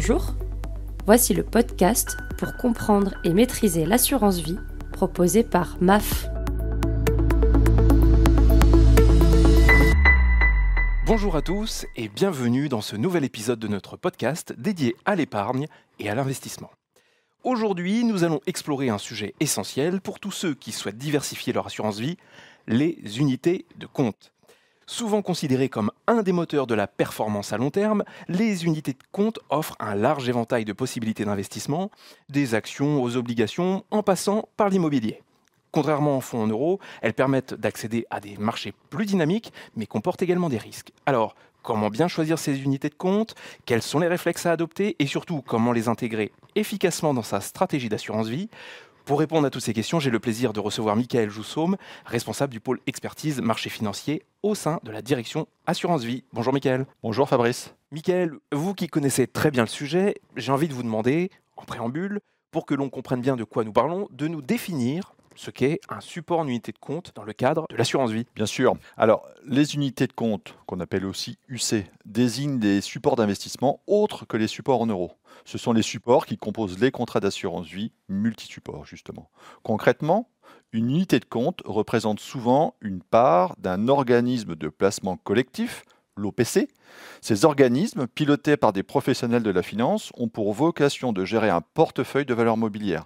Bonjour, voici le podcast pour comprendre et maîtriser l'assurance vie proposé par MAF. Bonjour à tous et bienvenue dans ce nouvel épisode de notre podcast dédié à l'épargne et à l'investissement. Aujourd'hui, nous allons explorer un sujet essentiel pour tous ceux qui souhaitent diversifier leur assurance vie, les unités de compte. Souvent considérées comme un des moteurs de la performance à long terme, les unités de compte offrent un large éventail de possibilités d'investissement, des actions aux obligations en passant par l'immobilier. Contrairement aux fonds en euros, elles permettent d'accéder à des marchés plus dynamiques, mais comportent également des risques. Alors, comment bien choisir ces unités de compte? Quels sont les réflexes à adopter? Et surtout, comment les intégrer efficacement dans sa stratégie d'assurance vie? Pour répondre à toutes ces questions, j'ai le plaisir de recevoir Michael Joussaume, responsable du pôle expertise marché financier au sein de la direction Assurance Vie. Bonjour Michael. Bonjour Fabrice. Michael, vous qui connaissez très bien le sujet, j'ai envie de vous demander, en préambule, pour que l'on comprenne bien de quoi nous parlons, de nous définir ce qu'est un support en unité de compte dans le cadre de l'assurance vie. Bien sûr. Alors, les unités de compte, qu'on appelle aussi UC, désignent des supports d'investissement autres que les supports en euros. Ce sont les supports qui composent les contrats d'assurance vie multisupports, justement. Concrètement, une unité de compte représente souvent une part d'un organisme de placement collectif, l'OPC. Ces organismes, pilotés par des professionnels de la finance, ont pour vocation de gérer un portefeuille de valeurs mobilières.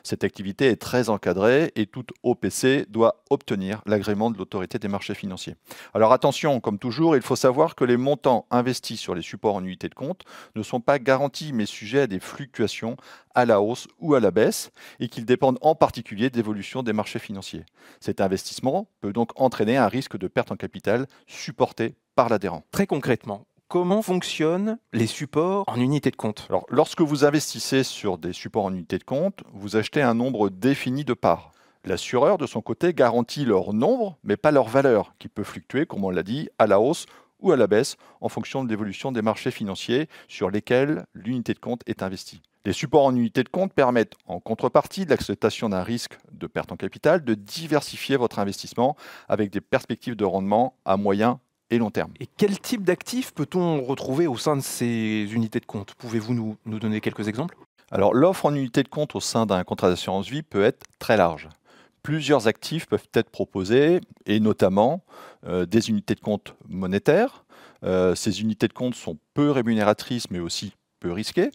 Cette activité est très encadrée et toute OPC doit obtenir l'agrément de l'autorité des marchés financiers. Alors attention, comme toujours, il faut savoir que les montants investis sur les supports en unité de compte ne sont pas garantis mais sujets à des fluctuations à la hausse ou à la baisse et qu'ils dépendent en particulier d'évolution des marchés financiers. Cet investissement peut donc entraîner un risque de perte en capital supporté par l'adhérent. Très concrètement, comment fonctionnent les supports en unité de compte? Alors, lorsque vous investissez sur des supports en unité de compte, vous achetez un nombre défini de parts. L'assureur, de son côté, garantit leur nombre, mais pas leur valeur, qui peut fluctuer, comme on l'a dit, à la hausse ou à la baisse, en fonction de l'évolution des marchés financiers sur lesquels l'unité de compte est investie. Les supports en unité de compte permettent, en contrepartie de l'acceptation d'un risque de perte en capital, de diversifier votre investissement avec des perspectives de rendement à moyen et long terme. Et quel type d'actifs peut-on retrouver au sein de ces unités de compte? Pouvez-vous nous donner quelques exemples? Alors, l'offre en unité de compte au sein d'un contrat d'assurance vie peut être très large. Plusieurs actifs peuvent être proposés, et notamment des unités de compte monétaires. Ces unités de compte sont peu rémunératrices, mais aussi peu risquées.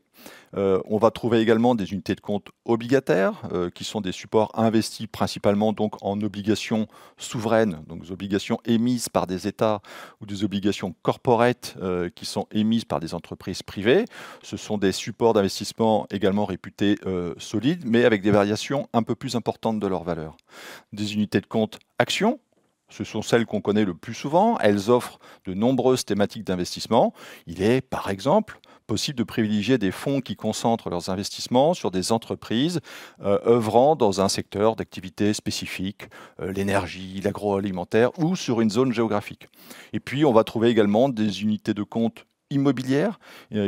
On va trouver également des unités de compte obligataires, qui sont des supports investis principalement donc en obligations souveraines, donc des obligations émises par des États ou des obligations corporate qui sont émises par des entreprises privées. Ce sont des supports d'investissement également réputés solides, mais avec des variations un peu plus importantes de leur valeur. Des unités de compte actions. Ce sont celles qu'on connaît le plus souvent. Elles offrent de nombreuses thématiques d'investissement. Il est, par exemple, possible de privilégier des fonds qui concentrent leurs investissements sur des entreprises œuvrant dans un secteur d'activité spécifique, l'énergie, l'agroalimentaire ou sur une zone géographique. Et puis, on va trouver également des unités de compte immobilières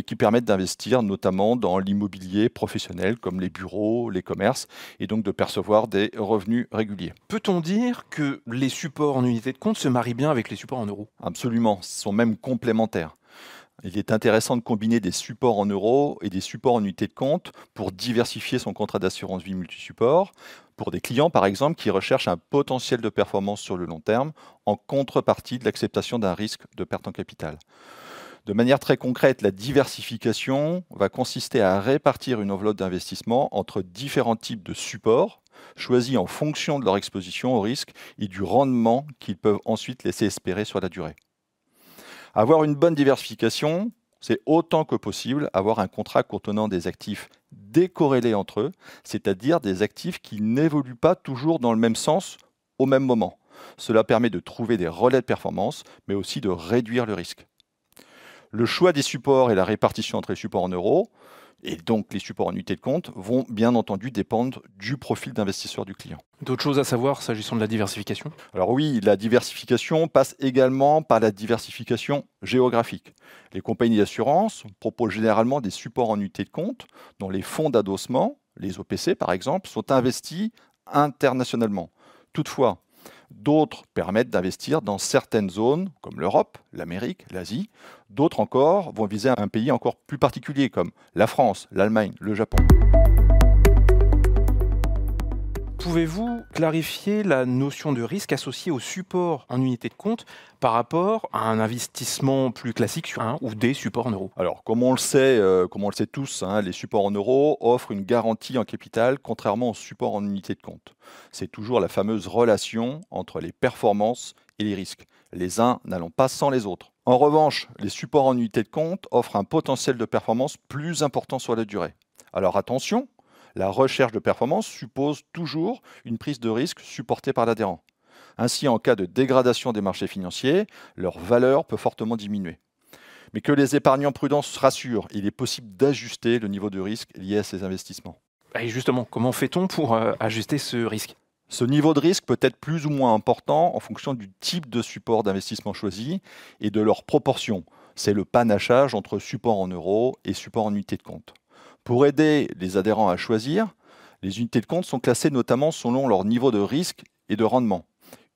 qui permettent d'investir notamment dans l'immobilier professionnel comme les bureaux, les commerces et donc de percevoir des revenus réguliers. Peut-on dire que les supports en unité de compte se marient bien avec les supports en euros? Absolument, ils sont même complémentaires. Il est intéressant de combiner des supports en euros et des supports en unité de compte pour diversifier son contrat d'assurance vie multisupport pour des clients, par exemple, qui recherchent un potentiel de performance sur le long terme en contrepartie de l'acceptation d'un risque de perte en capital. De manière très concrète, la diversification va consister à répartir une enveloppe d'investissement entre différents types de supports, choisis en fonction de leur exposition au risque et du rendement qu'ils peuvent ensuite laisser espérer sur la durée. Avoir une bonne diversification, c'est autant que possible avoir un contrat contenant des actifs décorrélés entre eux, c'est-à-dire des actifs qui n'évoluent pas toujours dans le même sens au même moment. Cela permet de trouver des relais de performance, mais aussi de réduire le risque. Le choix des supports et la répartition entre les supports en euros, et donc les supports en unité de compte, vont bien entendu dépendre du profil d'investisseur du client. D'autres choses à savoir s'agissant de la diversification? Alors oui, la diversification passe également par la diversification géographique. Les compagnies d'assurance proposent généralement des supports en unité de compte dont les fonds d'adossement, les OPC par exemple, sont investis internationalement. Toutefois, D'autres permettent d'investir dans certaines zones, comme l'Europe, l'Amérique, l'Asie. D'autres encore vont viser un pays encore plus particulier, comme la France, l'Allemagne, le Japon. Pouvez-vous clarifier la notion de risque associée au support en unité de compte par rapport à un investissement plus classique sur un ou des supports en euros? Alors, comme on le sait tous, les supports en euros offrent une garantie en capital, contrairement aux supports en unité de compte. C'est toujours la fameuse relation entre les performances et les risques, les uns n'allant pas sans les autres. En revanche, les supports en unité de compte offrent un potentiel de performance plus important sur la durée. Alors attention, la recherche de performance suppose toujours une prise de risque supportée par l'adhérent. Ainsi, en cas de dégradation des marchés financiers, leur valeur peut fortement diminuer. Mais que les épargnants prudents se rassurent, il est possible d'ajuster le niveau de risque lié à ces investissements. Et justement, comment fait-on pour ajuster ce risque? Ce niveau de risque peut être plus ou moins important en fonction du type de support d'investissement choisi et de leur proportion. C'est le panachage entre support en euros et support en unité de compte. Pour aider les adhérents à choisir, les unités de compte sont classées notamment selon leur niveau de risque et de rendement.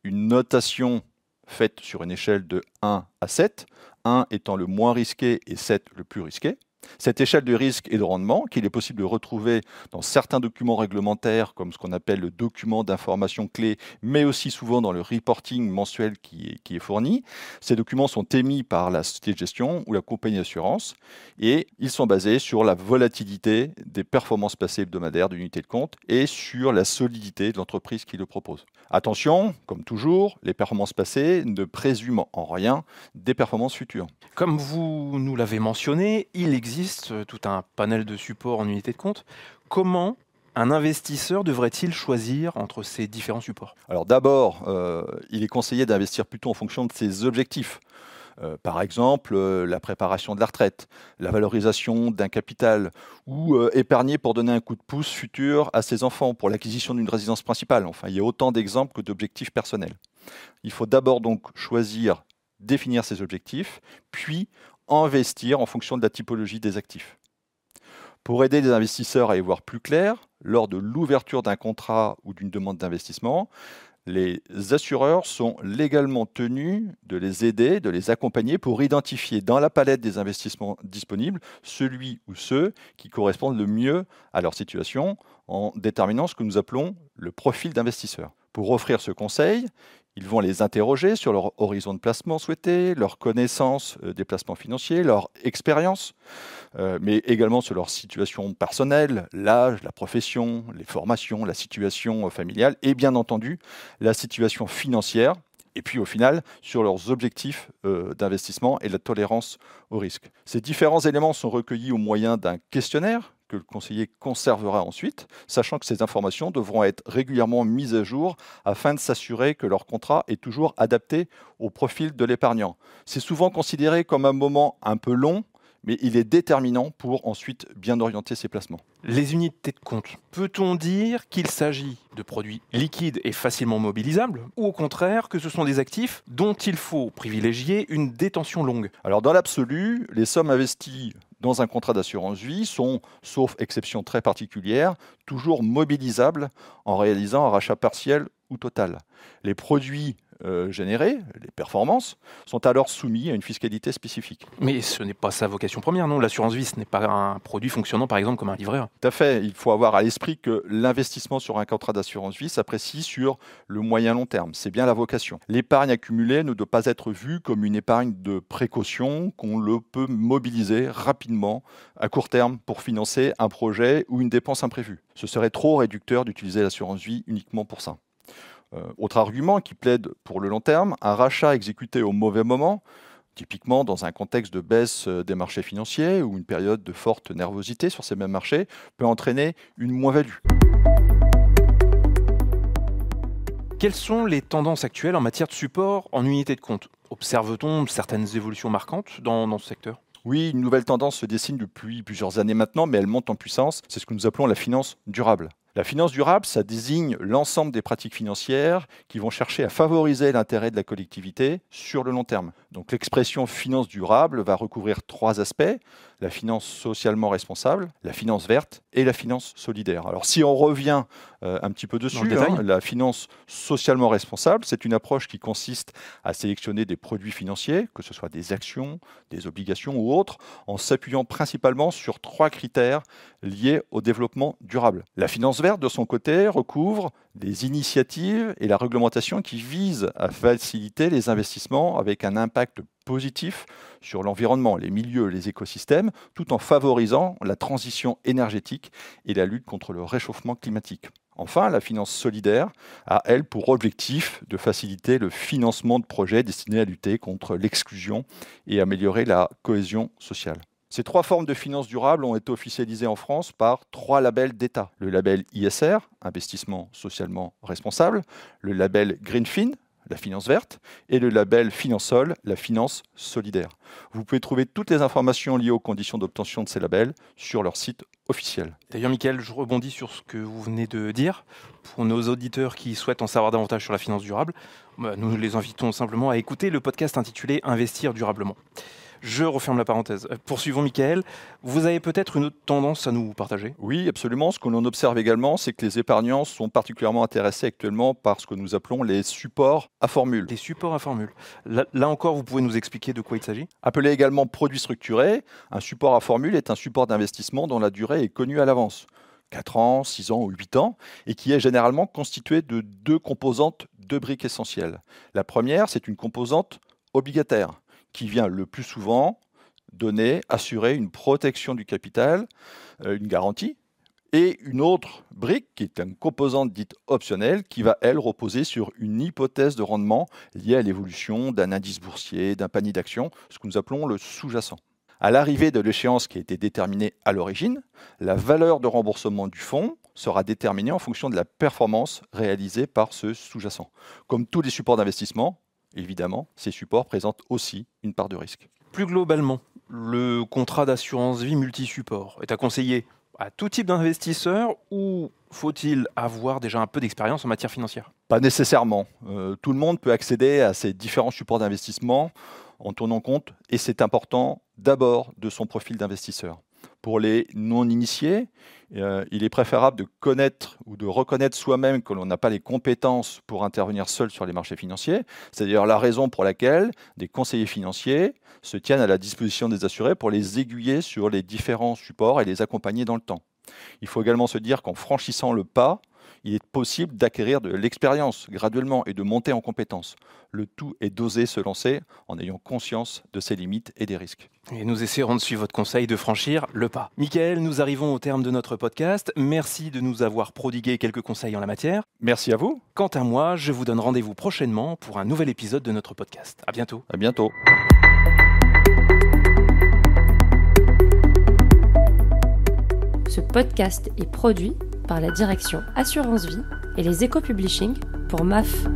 Une notation faite sur une échelle de 1 à 7, 1 étant le moins risqué et 7 le plus risqué. Cette échelle de risque et de rendement, qu'il est possible de retrouver dans certains documents réglementaires, comme ce qu'on appelle le document d'information clé, mais aussi souvent dans le reporting mensuel qui est fourni. Ces documents sont émis par la société de gestion ou la compagnie d'assurance et ils sont basés sur la volatilité des performances passées hebdomadaires de l'unité de compte et sur la solidité de l'entreprise qui le propose. Attention, comme toujours, les performances passées ne présument en rien des performances futures. Comme vous nous l'avez mentionné, il existe tout un panel de supports en unité de compte. Comment un investisseur devrait-il choisir entre ces différents supports? Alors d'abord, il est conseillé d'investir plutôt en fonction de ses objectifs. Par exemple, la préparation de la retraite, la valorisation d'un capital ou épargner pour donner un coup de pouce futur à ses enfants pour l'acquisition d'une résidence principale. Enfin, il y a autant d'exemples que d'objectifs personnels. Il faut d'abord donc choisir, définir ses objectifs, puis investir en fonction de la typologie des actifs. Pour aider les investisseurs à y voir plus clair, lors de l'ouverture d'un contrat ou d'une demande d'investissement, les assureurs sont légalement tenus de les aider, de les accompagner pour identifier dans la palette des investissements disponibles celui ou ceux qui correspondent le mieux à leur situation en déterminant ce que nous appelons le profil d'investisseur. Pour offrir ce conseil, ils vont les interroger sur leur horizon de placement souhaité, leur connaissance des placements financiers, leur expérience, mais également sur leur situation personnelle, l'âge, la profession, les formations, la situation familiale et bien entendu la situation financière. Et puis au final, sur leurs objectifs d'investissement et la tolérance au risque. Ces différents éléments sont recueillis au moyen d'un questionnaire que le conseiller conservera ensuite, sachant que ces informations devront être régulièrement mises à jour afin de s'assurer que leur contrat est toujours adapté au profil de l'épargnant. C'est souvent considéré comme un moment un peu long, mais il est déterminant pour ensuite bien orienter ses placements. Les unités de compte, peut-on dire qu'il s'agit de produits liquides et facilement mobilisables, ou au contraire que ce sont des actifs dont il faut privilégier une détention longue? Alors dans l'absolu, les sommes investies dans un contrat d'assurance vie sont, sauf exception très particulière, toujours mobilisables en réalisant un rachat partiel ou total. Les produits générés, les performances, sont alors soumis à une fiscalité spécifique. Mais ce n'est pas sa vocation première, non? L'assurance vie, ce n'est pas un produit fonctionnant par exemple comme un livret A. Tout à fait. Il faut avoir à l'esprit que l'investissement sur un contrat d'assurance vie s'apprécie sur le moyen long terme. C'est bien la vocation. L'épargne accumulée ne doit pas être vue comme une épargne de précaution qu'on le peut mobiliser rapidement à court terme pour financer un projet ou une dépense imprévue. Ce serait trop réducteur d'utiliser l'assurance vie uniquement pour ça. Autre argument qui plaide pour le long terme, un rachat exécuté au mauvais moment, typiquement dans un contexte de baisse des marchés financiers ou une période de forte nervosité sur ces mêmes marchés, peut entraîner une moins-value. Quelles sont les tendances actuelles en matière de support en unité de compte? Observe-t-on certaines évolutions marquantes dans ce secteur? Oui, une nouvelle tendance se dessine depuis plusieurs années maintenant, mais elle monte en puissance. C'est ce que nous appelons la finance durable. La finance durable, ça désigne l'ensemble des pratiques financières qui vont chercher à favoriser l'intérêt de la collectivité sur le long terme. Donc l'expression finance durable va recouvrir 3 aspects: la finance socialement responsable, la finance verte et la finance solidaire. Alors si on revient un petit peu dessus, la finance socialement responsable, c'est une approche qui consiste à sélectionner des produits financiers, que ce soit des actions, des obligations ou autres, en s'appuyant principalement sur 3 critères liés au développement durable. La finance verte, de son côté, recouvre des initiatives et la réglementation qui visent à faciliter les investissements avec un impact positif sur l'environnement, les milieux, les écosystèmes, tout en favorisant la transition énergétique et la lutte contre le réchauffement climatique. Enfin, la finance solidaire a, elle, pour objectif de faciliter le financement de projets destinés à lutter contre l'exclusion et améliorer la cohésion sociale. Ces 3 formes de finance durable ont été officialisées en France par 3 labels d'État. Le label ISR, investissement socialement responsable, le label Greenfin, la finance verte, et le label Finansol, la finance solidaire. Vous pouvez trouver toutes les informations liées aux conditions d'obtention de ces labels sur leur site officiel. D'ailleurs, Mickaël, je rebondis sur ce que vous venez de dire. Pour nos auditeurs qui souhaitent en savoir davantage sur la finance durable, nous les invitons simplement à écouter le podcast intitulé « Investir durablement ». Je referme la parenthèse. Poursuivons, Mickaël. Vous avez peut-être une autre tendance à nous partager ? Oui, absolument. Ce que l'on observe également, c'est que les épargnants sont particulièrement intéressés actuellement par ce que nous appelons les supports à formule. Les supports à formule. Là encore, vous pouvez nous expliquer de quoi il s'agit ? Appelé également produit structuré, un support à formule est un support d'investissement dont la durée est connue à l'avance. 4 ans, 6 ans ou 8 ans, et qui est généralement constitué de 2 composantes, 2 briques essentielles. La première, c'est une composante obligataire, qui vient le plus souvent assurer une protection du capital, une garantie, et une autre brique qui est une composante dite optionnelle qui va, elle, reposer sur une hypothèse de rendement liée à l'évolution d'un indice boursier, d'un panier d'actions, ce que nous appelons le sous-jacent. À l'arrivée de l'échéance qui a été déterminée à l'origine, la valeur de remboursement du fonds sera déterminée en fonction de la performance réalisée par ce sous-jacent. Comme tous les supports d'investissement, évidemment, ces supports présentent aussi une part de risque. Plus globalement, le contrat d'assurance vie multi-support est à conseiller à tout type d'investisseur ou faut-il avoir déjà un peu d'expérience en matière financière ? Pas nécessairement. Tout le monde peut accéder à ces différents supports d'investissement en tenant compte, et c'est important, d'abord de son profil d'investisseur. Pour les non-initiés, il est préférable de connaître ou de reconnaître soi-même que l'on n'a pas les compétences pour intervenir seul sur les marchés financiers. C'est d'ailleurs la raison pour laquelle des conseillers financiers se tiennent à la disposition des assurés pour les aiguiller sur les différents supports et les accompagner dans le temps. Il faut également se dire qu'en franchissant le pas, il est possible d'acquérir de l'expérience graduellement et de monter en compétences. Le tout est d'oser se lancer en ayant conscience de ses limites et des risques. Et nous essaierons de suivre votre conseil de franchir le pas. Mickaël, nous arrivons au terme de notre podcast. Merci de nous avoir prodigué quelques conseils en la matière. Merci à vous. Quant à moi, je vous donne rendez-vous prochainement pour un nouvel épisode de notre podcast. À bientôt. À bientôt. Ce podcast est produit par la direction Assurance Vie et les Éco-Publishing pour MAF.